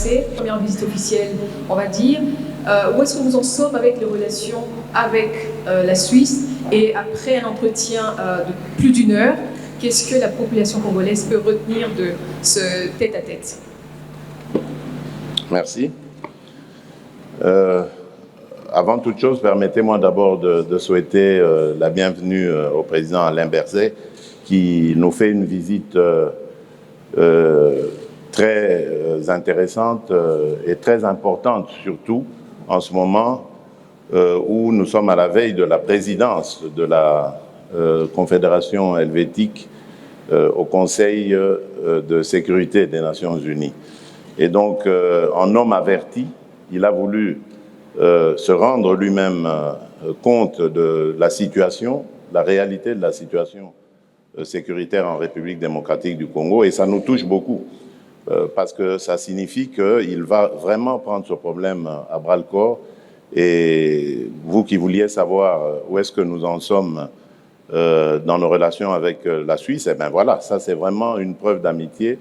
RDC, première visite officielle, on va dire. Où est-ce que nous en sommes avec les relations avec la Suisse? Et après un entretien de plus d'1 heure, qu'est-ce que la population congolaise peut retenir de ce tête-à-tête? Merci. Avant toute chose, permettez-moi d'abord de souhaiter la bienvenue au président Alain Berset, qui nous fait une visite très intéressante et très importante, surtout en ce moment où nous sommes à la veille de la présidence de la Confédération helvétique au Conseil de sécurité des Nations Unies. Et donc, en homme averti, il a voulu se rendre lui-même compte de la situation, la réalité de la situation sécuritaire en République démocratique du Congo, et ça nous touche beaucoup, parce que ça signifie qu'il va vraiment prendre ce problème à bras-le-corps. Et vous qui vouliez savoir où est-ce que nous en sommes dans nos relations avec la Suisse, eh bien voilà, ça c'est vraiment une preuve d'amitié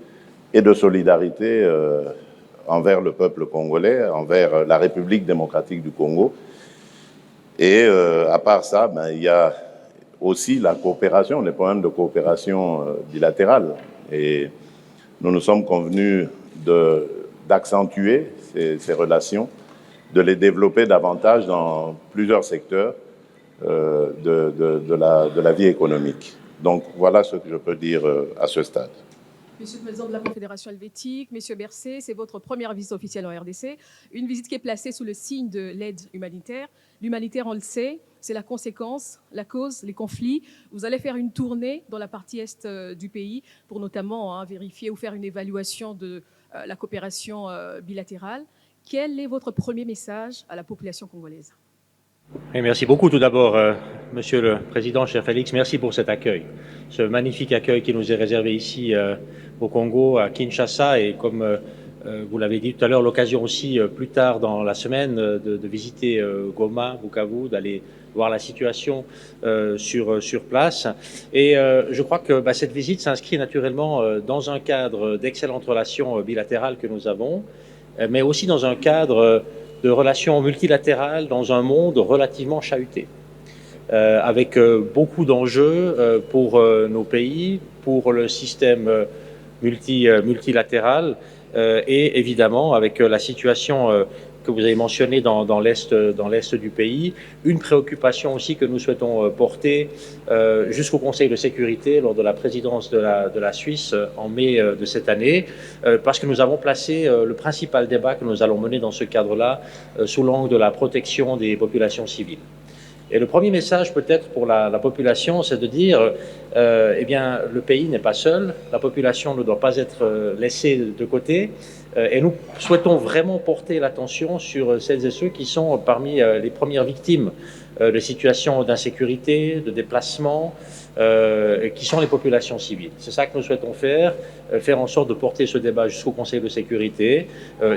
et de solidarité envers le peuple congolais, envers la République démocratique du Congo. Et à part ça, ben, il y a aussi la coopération, les problèmes de coopération bilatérale. Et nous nous sommes convenus d'accentuer ces relations, de les développer davantage dans plusieurs secteurs de la vie économique. Donc voilà ce que je peux dire à ce stade. Monsieur le Président de la Confédération helvétique, Monsieur Berset, c'est votre première visite officielle en RDC, une visite qui est placée sous le signe de l'aide humanitaire. L'humanitaire, on le sait, c'est la conséquence, la cause, les conflits. Vous allez faire une tournée dans la partie est du pays pour notamment vérifier ou faire une évaluation de la coopération bilatérale. Quel est votre premier message à la population congolaise? Et merci beaucoup tout d'abord, Monsieur le Président, cher Félix, merci pour cet accueil, ce magnifique accueil qui nous est réservé ici au Congo, à Kinshasa, et comme vous l'avez dit tout à l'heure, l'occasion aussi plus tard dans la semaine de visiter Goma, Bukavu, d'aller voir la situation sur place. Et je crois que cette visite s'inscrit naturellement dans un cadre d'excellentes relations bilatérales que nous avons, mais aussi dans un cadre de relations multilatérales dans un monde relativement chahuté, avec beaucoup d'enjeux pour nos pays, pour le système multilatéral, et évidemment avec la situation que vous avez mentionnée dans l'est du pays, une préoccupation aussi que nous souhaitons porter jusqu'au Conseil de sécurité lors de la présidence de la Suisse en mai de cette année, parce que nous avons placé le principal débat que nous allons mener dans ce cadre-là sous l'angle de la protection des populations civiles. Et le premier message peut-être pour la population, c'est de dire, eh bien, le pays n'est pas seul, la population ne doit pas être laissée de côté, et nous souhaitons vraiment porter l'attention sur celles et ceux qui sont parmi les premières victimes de situations d'insécurité, de déplacement, qui sont les populations civiles. C'est ça que nous souhaitons faire en sorte de porter ce débat jusqu'au Conseil de sécurité,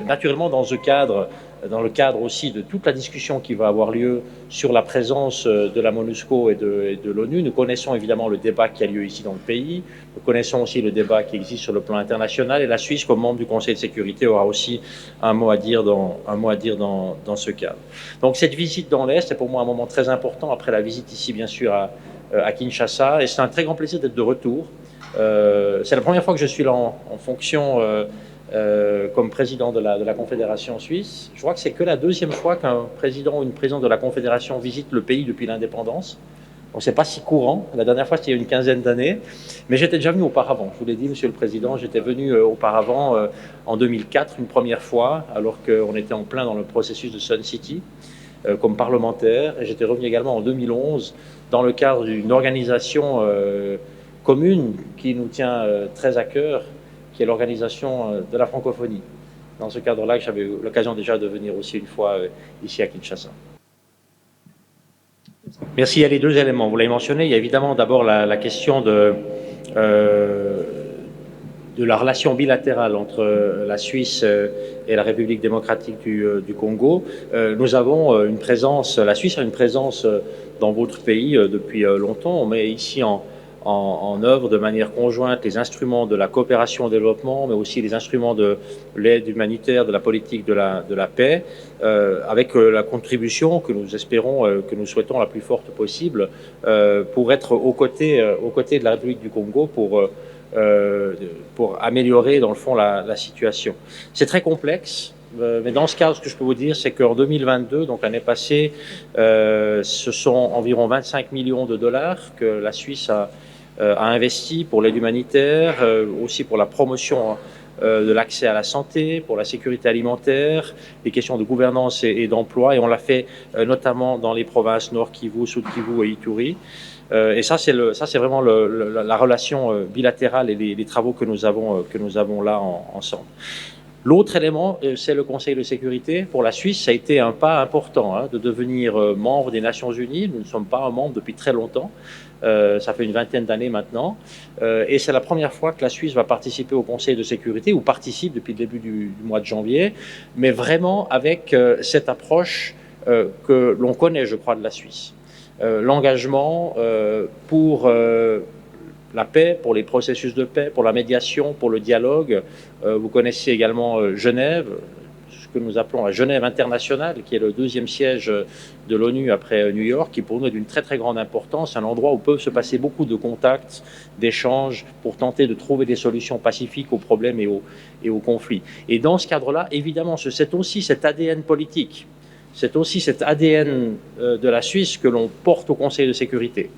naturellement dans le cadre aussi de toute la discussion qui va avoir lieu sur la présence de la MONUSCO et de l'ONU. Nous connaissons évidemment le débat qui a lieu ici dans le pays, nous connaissons aussi le débat qui existe sur le plan international, et la Suisse, comme membre du Conseil de sécurité, aura aussi un mot à dire dans ce cadre. Donc cette visite dans l'Est est pour moi un moment très important, après la visite ici bien sûr à Kinshasa, et c'est un très grand plaisir d'être de retour. C'est la première fois que je suis là en fonction comme président de la Confédération suisse. Je crois que c'est que la deuxième fois qu'un président ou une présidente de la Confédération visite le pays depuis l'indépendance. Donc c'est pas si courant. La dernière fois, c'était il y a une quinzaine d'années. Mais j'étais déjà venu auparavant. Je vous l'ai dit, Monsieur le Président, j'étais venu auparavant en 2004, une première fois, alors qu'on était en plein dans le processus de Sun City, comme parlementaire. Et j'étais revenu également en 2011 dans le cadre d'une organisation commune qui nous tient très à cœur, qui est l'organisation de la francophonie. Dans ce cadre-là, j'avais eu l'occasion déjà de venir aussi une fois ici à Kinshasa. Merci. Il y a les deux éléments, vous l'avez mentionné. Il y a évidemment d'abord la question de la relation bilatérale entre la Suisse et la République démocratique du Congo. Nous avons une présence, la Suisse a une présence dans votre pays depuis longtemps. On met ici en en œuvre de manière conjointe les instruments de la coopération au développement, mais aussi les instruments de l'aide humanitaire, de la politique de la paix, avec la contribution que nous espérons, que nous souhaitons la plus forte possible, pour être aux côtés de la République du Congo pour améliorer, dans le fond, la situation. C'est très complexe. Mais dans ce cadre, ce que je peux vous dire, c'est qu'en 2022, donc l'année passée, ce sont environ 25 millions de dollars que la Suisse a investi pour l'aide humanitaire, aussi pour la promotion de l'accès à la santé, pour la sécurité alimentaire, des questions de gouvernance et d'emploi, et on l'a fait notamment dans les provinces Nord Kivu, Sud Kivu et Ituri. Et ça, c'est vraiment la relation bilatérale et les travaux que nous avons là ensemble. L'autre élément, c'est le Conseil de sécurité. Pour la Suisse, ça a été un pas important de devenir membre des Nations Unies. Nous ne sommes pas un membre depuis très longtemps. Ça fait une vingtaine d'années maintenant. Et c'est la première fois que la Suisse va participer au Conseil de sécurité, ou participe depuis le début du mois de janvier, mais vraiment avec cette approche que l'on connaît, je crois, de la Suisse. L'engagement pour la paix, pour les processus de paix, pour la médiation, pour le dialogue. Vous connaissez également Genève, ce que nous appelons la Genève internationale, qui est le deuxième siège de l'ONU après New York, qui pour nous est d'une très très grande importance, un endroit où peuvent se passer beaucoup de contacts, d'échanges, pour tenter de trouver des solutions pacifiques aux problèmes et aux conflits. Et dans ce cadre-là, évidemment, c'est aussi cet ADN politique, c'est aussi cet ADN de la Suisse que l'on porte au Conseil de sécurité.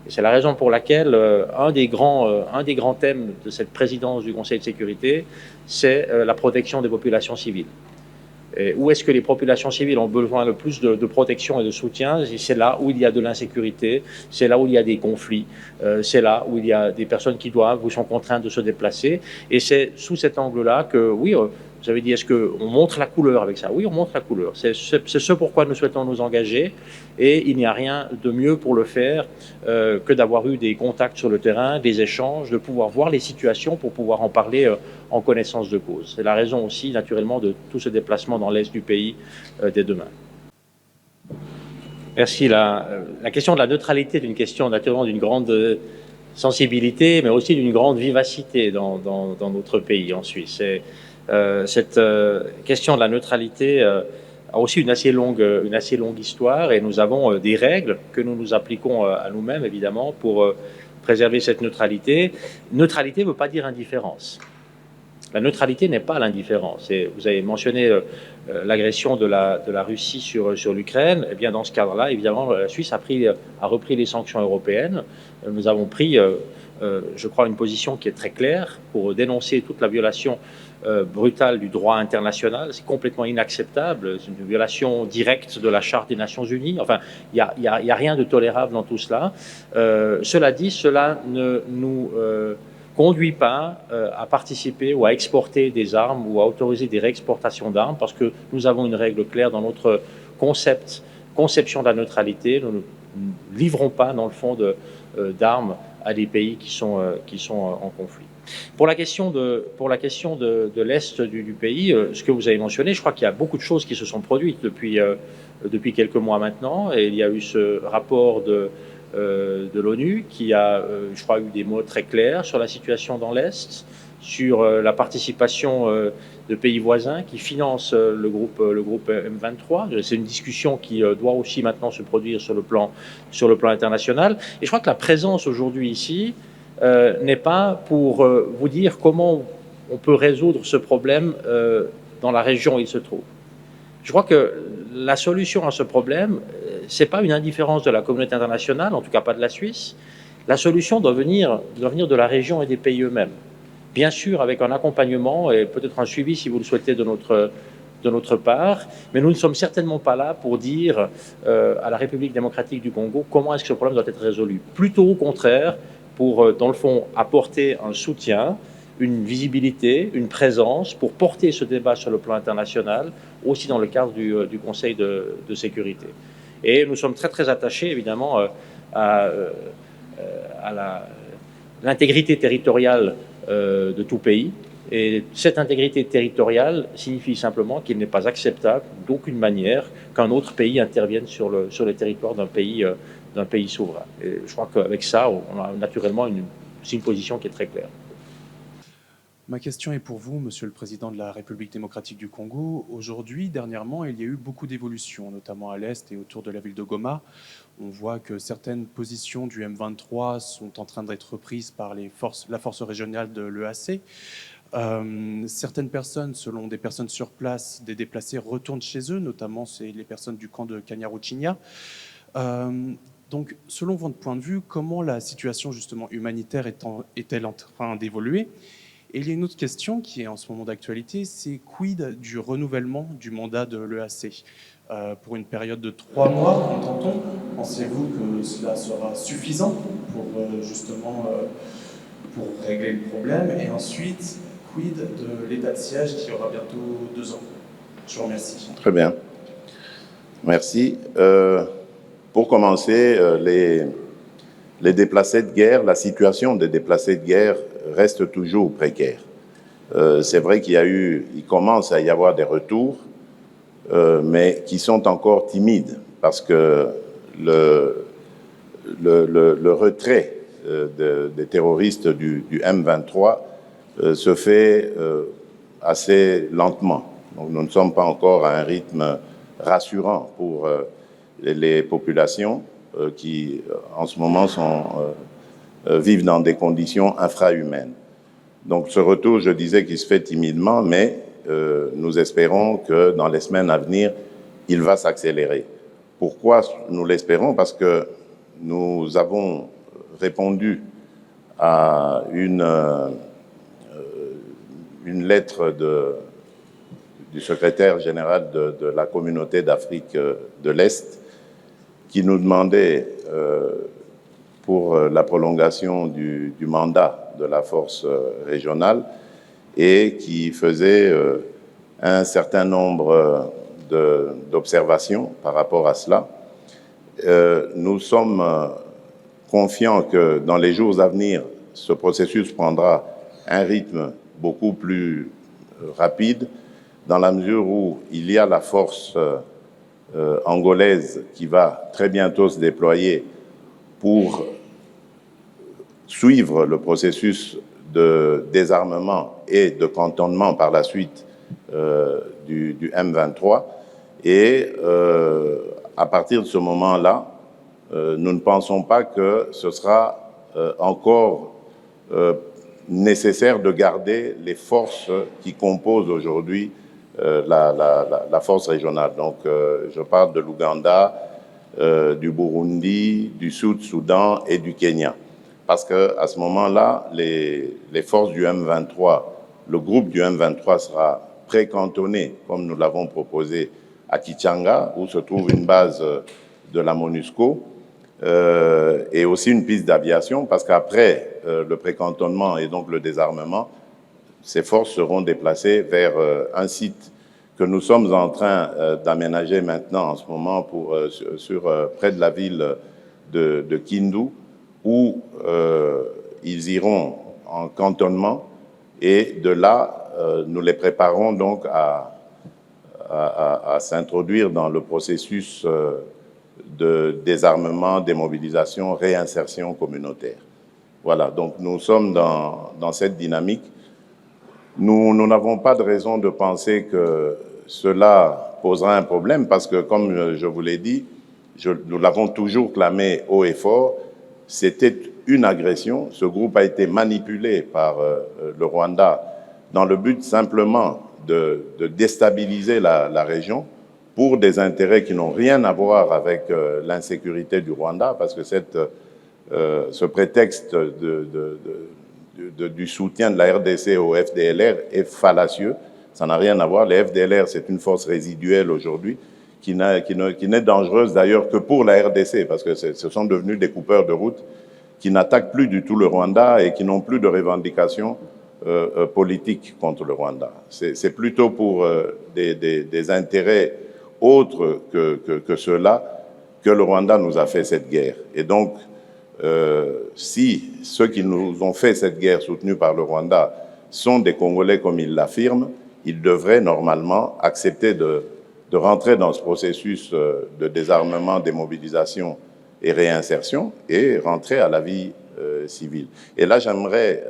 C'est la raison pour laquelle un des grands thèmes de cette présidence du Conseil de sécurité, c'est la protection des populations civiles. Et où est-ce que les populations civiles ont besoin le plus de protection et de soutien? C'est là où il y a de l'insécurité, c'est là où il y a des conflits, c'est là où il y a des personnes qui doivent ou sont contraintes de se déplacer. Et c'est sous cet angle-là que, oui, vous avez dit, est-ce qu'on montre la couleur avec ça? Oui, on montre la couleur. C'est ce pourquoi nous souhaitons nous engager. Et il n'y a rien de mieux pour le faire que d'avoir eu des contacts sur le terrain, des échanges, de pouvoir voir les situations pour pouvoir en parler en connaissance de cause. C'est la raison aussi, naturellement, de tout ce déplacement dans l'Est du pays dès demain. Merci. La question de la neutralité est une question, naturellement, d'une grande sensibilité, mais aussi d'une grande vivacité dans notre pays, en Suisse. Cette question de la neutralité a aussi une assez longue histoire, et nous avons des règles que nous nous appliquons à nous-mêmes, évidemment, pour préserver cette neutralité. Neutralité ne veut pas dire indifférence. La neutralité n'est pas l'indifférence. Vous avez mentionné l'agression de la Russie sur l'Ukraine. Eh bien, dans ce cadre-là, évidemment, la Suisse a repris les sanctions européennes. Nous avons pris, je crois, une position qui est très claire pour dénoncer toute la violation brutale du droit international. C'est complètement inacceptable. C'est une violation directe de la Charte des Nations Unies. Enfin, il n'y a rien de tolérable dans tout cela. Cela dit, cela ne nous conduit pas à participer ou à exporter des armes ou à autoriser des réexportations d'armes, parce que nous avons une règle claire dans notre conception de la neutralité. Nous ne livrons pas, dans le fond, d'armes à des pays qui sont en conflit. Pour la question de l'Est du pays, ce que vous avez mentionné, je crois qu'il y a beaucoup de choses qui se sont produites depuis quelques mois maintenant, et il y a eu ce rapport de l'ONU qui a, je crois, eu des mots très clairs sur la situation dans l'Est, sur la participation de pays voisins qui financent le groupe M23. C'est une discussion qui doit aussi maintenant se produire sur le plan international. Et je crois que la présence aujourd'hui ici n'est pas pour vous dire comment on peut résoudre ce problème dans la région où il se trouve. Je crois que la solution à ce problème, ce n'est pas une indifférence de la communauté internationale, en tout cas pas de la Suisse. La solution doit venir de la région et des pays eux-mêmes. Bien sûr, avec un accompagnement et peut-être un suivi, si vous le souhaitez, de notre part, mais nous ne sommes certainement pas là pour dire à la République démocratique du Congo comment est-ce que ce problème doit être résolu. Plutôt au contraire, pour, dans le fond, apporter un soutien, une visibilité, une présence, pour porter ce débat sur le plan international, aussi dans le cadre du Conseil de sécurité. Et nous sommes très très attachés, évidemment, à l'intégrité territoriale de tout pays. Et cette intégrité territoriale signifie simplement qu'il n'est pas acceptable d'aucune manière qu'un autre pays intervienne sur le territoire d'un pays d'un pays souverain. Et je crois qu'avec ça, on a naturellement une position qui est très claire. Ma question est pour vous, Monsieur le Président de la République démocratique du Congo. Aujourd'hui, dernièrement, il y a eu beaucoup d'évolutions, notamment à l'Est et autour de la ville de Goma. On voit que certaines positions du M23 sont en train d'être reprises par la force régionale de l'EAC. Certaines personnes, selon des personnes sur place, des déplacés, retournent chez eux, notamment c'est les personnes du camp de Kanyaruchinya. Donc, selon votre point de vue, comment la situation justement humanitaire est-elle en train d'évoluer ? Et il y a une autre question qui est en ce moment d'actualité, c'est quid du renouvellement du mandat de l'EAC pour une période de 3 mois, entend-on. Pensez-vous que cela sera suffisant pour justement pour régler le problème? Et ensuite, quid de l'état de siège qui aura bientôt 2 ans? Je vous remercie. Très bien. Merci. Pour commencer, les déplacés de guerre, la situation des déplacés de guerre reste toujours précaire. C'est vrai il commence à y avoir des retours, mais qui sont encore timides parce que le retrait des terroristes du M23 se fait assez lentement. Donc nous ne sommes pas encore à un rythme rassurant pour les populations qui, en ce moment, vivent dans des conditions infrahumaines. Donc ce retour, je disais qu'il se fait timidement, mais nous espérons que dans les semaines à venir, il va s'accélérer. Pourquoi nous l'espérons? Parce que nous avons répondu à une lettre du secrétaire général de la communauté d'Afrique de l'Est qui nous demandait pour la prolongation du mandat de la force régionale et qui faisait un certain nombre d'observations par rapport à cela. Nous sommes confiants que dans les jours à venir, ce processus prendra un rythme beaucoup plus rapide dans la mesure où il y a la force angolaise qui va très bientôt se déployer pour suivre le processus de désarmement et de cantonnement par la suite du M23. Et à partir de ce moment-là, nous ne pensons pas que ce sera encore nécessaire de garder les forces qui composent aujourd'hui la force régionale. Donc, je parle de l'Ouganda, du Burundi, du Sud-Soudan et du Kenya. Parce qu'à ce moment-là, les forces du M23, le groupe du M23 sera précantonné, comme nous l'avons proposé, à Kichanga, où se trouve une base de la MONUSCO, et aussi une piste d'aviation, parce qu'après le précantonnement et donc le désarmement, ces forces seront déplacées vers un site que nous sommes en train d'aménager maintenant en ce moment près de la ville de Kindu, où ils iront en cantonnement et de là, nous les préparons donc à s'introduire dans le processus de désarmement, démobilisation, réinsertion communautaire. Voilà, donc nous sommes dans cette dynamique. Nous n'avons pas de raison de penser que cela posera un problème parce que, comme je vous l'ai dit, nous l'avons toujours clamé haut et fort, c'était une agression. Ce groupe a été manipulé par le Rwanda dans le but simplement de déstabiliser la région pour des intérêts qui n'ont rien à voir avec l'insécurité du Rwanda, parce que ce prétexte du soutien de la RDC au FDLR est fallacieux. Ça n'a rien à voir. Les FDLR, c'est une force résiduelle aujourd'hui qui n'est dangereuse d'ailleurs que pour la RDC, parce que ce sont devenus des coupeurs de route qui n'attaquent plus du tout le Rwanda et qui n'ont plus de revendications politiques contre le Rwanda. C'est plutôt pour des intérêts autres que ceux-là que le Rwanda nous a fait cette guerre. Et donc, si ceux qui nous ont fait cette guerre soutenue par le Rwanda sont des Congolais comme ils l'affirment, ils devraient normalement accepter de rentrer dans ce processus de désarmement, démobilisation et réinsertion et rentrer à la vie civile. Et là, j'aimerais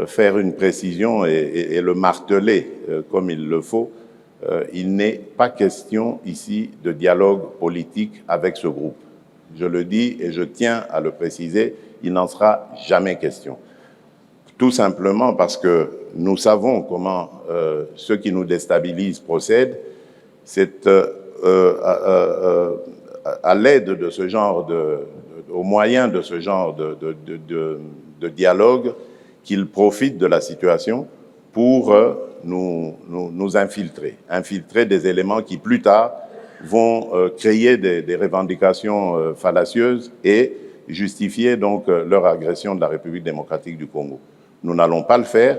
faire une précision et le marteler comme il le faut. Il n'est pas question ici de dialogue politique avec ce groupe. Je le dis et je tiens à le préciser, il n'en sera jamais question. Tout simplement parce que nous savons comment ceux qui nous déstabilisent procèdent. C'est à l'aide de ce genre au moyen de ce genre de dialogue qu'ils profitent de la situation pour nous infiltrer des éléments qui plus tard vont créer des revendications fallacieuses et justifier donc leur agression de la République démocratique du Congo. Nous n'allons pas le faire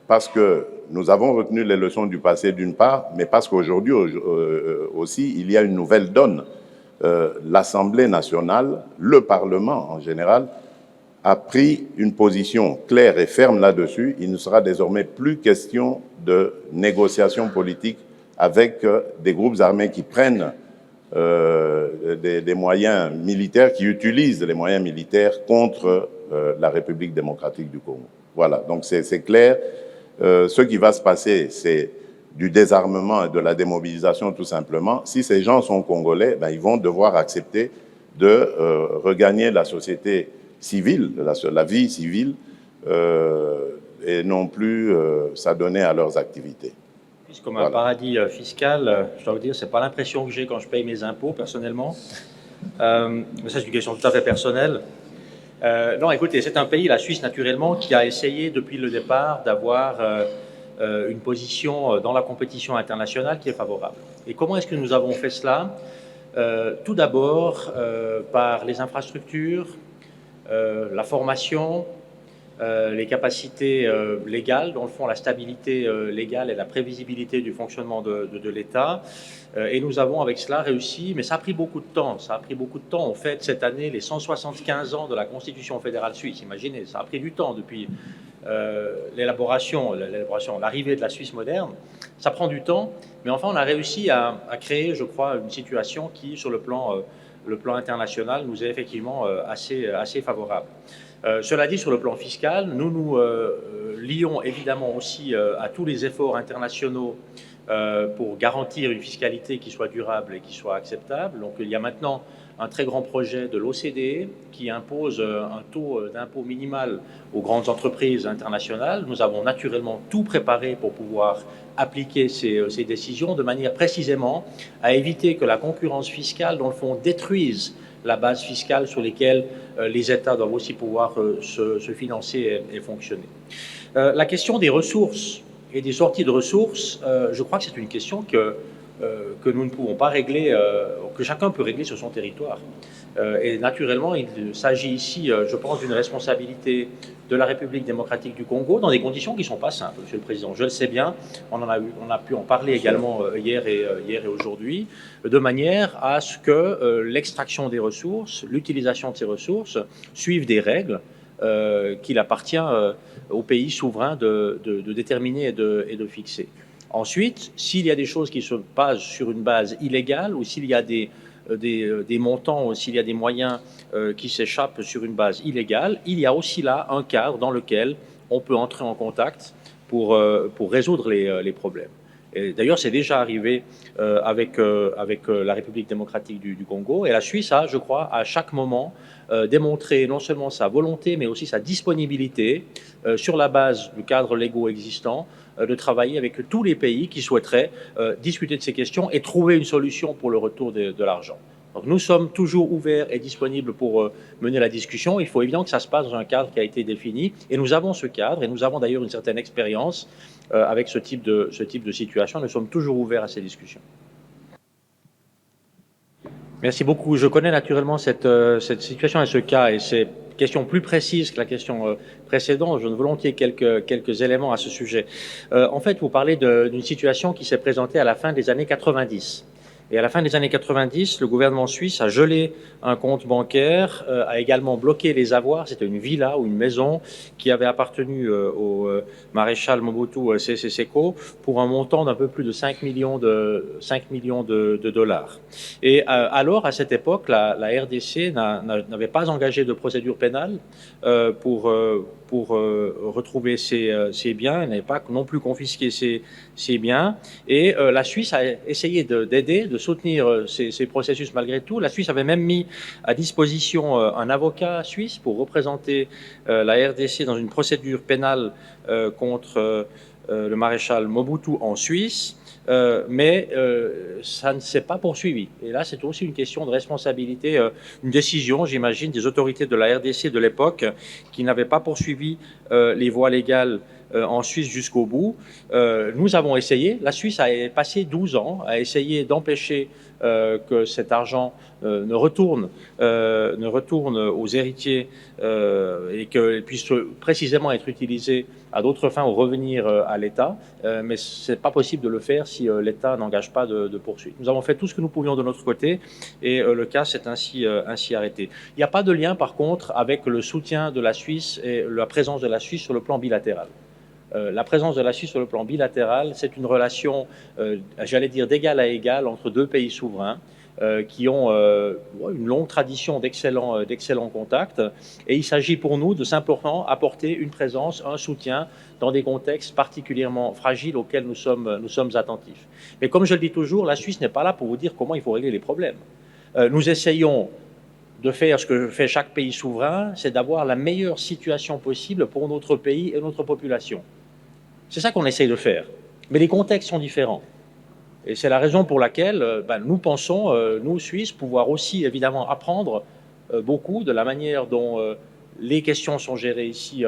parce que nous avons retenu les leçons du passé d'une part, mais parce qu'aujourd'hui aussi, il y a une nouvelle donne. L'Assemblée nationale, le Parlement en général, a pris une position claire et ferme là-dessus. Il ne sera désormais plus question de négociations politiques avec des groupes armés qui prennent des moyens militaires, qui utilisent les moyens militaires contre la République démocratique du Congo. Voilà, donc c'est clair. Ce qui va se passer, c'est du désarmement et de la démobilisation tout simplement. Si ces gens sont congolais, ben, ils vont devoir accepter de regagner la société civile, la vie civile, et non plus s'adonner à leurs activités. Comme un paradis fiscal, je dois vous dire, c'est pas l'impression que j'ai quand je paye mes impôts, personnellement. Mais ça, c'est une question tout à fait personnelle. Non, écoutez, c'est un pays, la Suisse, naturellement, qui a essayé depuis le départ d'avoir une position dans la compétition internationale qui est favorable. Et comment est-ce que nous avons fait cela? Tout d'abord, par les infrastructures, la formation, les capacités légales, dans le fond la stabilité légale et la prévisibilité du fonctionnement de l'État. Et nous avons avec cela réussi, mais ça a pris beaucoup de temps. Ça a pris beaucoup de temps. On fête cette année les 175 ans de la Constitution fédérale suisse. Imaginez, ça a pris du temps depuis l'arrivée de la Suisse moderne. Ça prend du temps, mais enfin on a réussi à créer, je crois, une situation qui, sur le plan international, nous est effectivement assez favorable. Cela dit, sur le plan fiscal, nous nous lions évidemment aussi à tous les efforts internationaux pour garantir une fiscalité qui soit durable et qui soit acceptable. Donc il y a maintenant un très grand projet de l'OCDE qui impose un taux d'impôt minimal aux grandes entreprises internationales. Nous avons naturellement tout préparé pour pouvoir appliquer ces décisions de manière précisément à éviter que la concurrence fiscale, dans le fond, détruise la base fiscale sur laquelle les États doivent aussi pouvoir se financer et fonctionner. La question des ressources et des sorties de ressources, je crois que c'est une question que nous ne pouvons pas régler, que chacun peut régler sur son territoire. Et naturellement, il s'agit ici, je pense, d'une responsabilité de la République démocratique du Congo dans des conditions qui ne sont pas simples, Monsieur le Président. Je le sais bien, on a pu en parler également hier et aujourd'hui, de manière à ce que l'extraction des ressources, l'utilisation de ces ressources suivent des règles qu'il appartient aux pays souverains de déterminer et de fixer. Ensuite, s'il y a des choses qui se passent sur une base illégale ou s'il y a des montants ou s'il y a des moyens qui s'échappent sur une base illégale, il y a aussi là un cadre dans lequel on peut entrer en contact pour résoudre les problèmes. D'ailleurs, c'est déjà arrivé avec la République démocratique du Congo. Et la Suisse a, je crois, à chaque moment démontré non seulement sa volonté, mais aussi sa disponibilité sur la base du cadre légaux existant de travailler avec tous les pays qui souhaiteraient discuter de ces questions et trouver une solution pour le retour de l'argent. Donc nous sommes toujours ouverts et disponibles pour mener la discussion. Il faut évidemment que ça se passe dans un cadre qui a été défini. Et nous avons ce cadre, et nous avons d'ailleurs une certaine expérience avec ce type de situation. Nous sommes toujours ouverts à ces discussions. Merci beaucoup. Je connais naturellement cette situation et ce cas, et c'est une question plus précise que la question précédente. Je donne volontiers quelques éléments à ce sujet. En fait, vous parlez d'une situation qui s'est présentée à la fin des années 90. Et à la fin des années 90, le gouvernement suisse a gelé un compte bancaire, a également bloqué les avoirs. C'était une villa ou une maison qui avait appartenu au maréchal Mobutu Sese Seko pour un montant d'un peu plus de 5 millions de dollars. Et alors, à cette époque, la RDC n'avait pas engagé de procédure pénale pour retrouver ses biens. Elle n'avait pas non plus confisqué ses biens. Et la Suisse a essayé d'aider, de soutenir ces processus malgré tout. La Suisse avait même mis à disposition un avocat suisse pour représenter la RDC dans une procédure pénale contre le maréchal Mobutu en Suisse. Mais ça ne s'est pas poursuivi. Et là, c'est aussi une question de responsabilité, une décision, j'imagine, des autorités de la RDC de l'époque qui n'avaient pas poursuivi les voies légales en Suisse jusqu'au bout. Nous avons essayé, la Suisse a passé 12 ans à essayer d'empêcher que cet argent ne retourne aux héritiers et qu'il puisse précisément être utilisé à d'autres fins ou revenir à l'État, mais ce n'est pas possible de le faire si l'État n'engage pas de poursuite. Nous avons fait tout ce que nous pouvions de notre côté et le cas s'est ainsi arrêté. Il n'y a pas de lien par contre avec le soutien de la Suisse et la présence de la Suisse sur le plan bilatéral. La présence de la Suisse sur le plan bilatéral, c'est une relation, j'allais dire, d'égal à égal entre deux pays souverains qui ont une longue tradition d'excellents contacts. Et il s'agit pour nous de simplement apporter une présence, un soutien dans des contextes particulièrement fragiles auxquels nous sommes attentifs. Mais comme je le dis toujours, la Suisse n'est pas là pour vous dire comment il faut régler les problèmes. Nous essayons de faire ce que fait chaque pays souverain, c'est d'avoir la meilleure situation possible pour notre pays et notre population. C'est ça qu'on essaye de faire. Mais les contextes sont différents. Et c'est la raison pour laquelle nous pensons, nous Suisses, pouvoir aussi évidemment apprendre beaucoup de la manière dont les questions sont gérées ici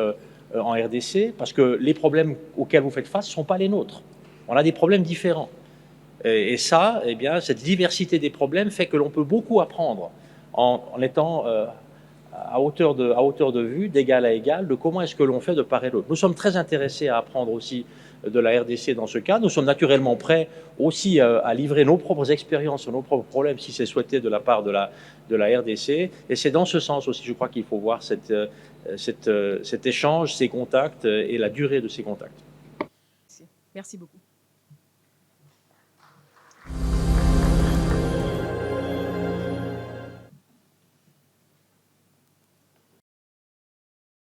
en RDC, parce que les problèmes auxquels vous faites face ne sont pas les nôtres. On a des problèmes différents. Et ça, eh bien, cette diversité des problèmes fait que l'on peut beaucoup apprendre en étant à hauteur de vue, d'égal à égal, de comment est-ce que l'on fait de part et d'autre. Nous sommes très intéressés à apprendre aussi de la RDC dans ce cas. Nous sommes naturellement prêts aussi à livrer nos propres expériences sur nos propres problèmes si c'est souhaité de la part de la RDC. Et c'est dans ce sens aussi, je crois qu'il faut voir cet échange, ces contacts et la durée de ces contacts. Merci beaucoup.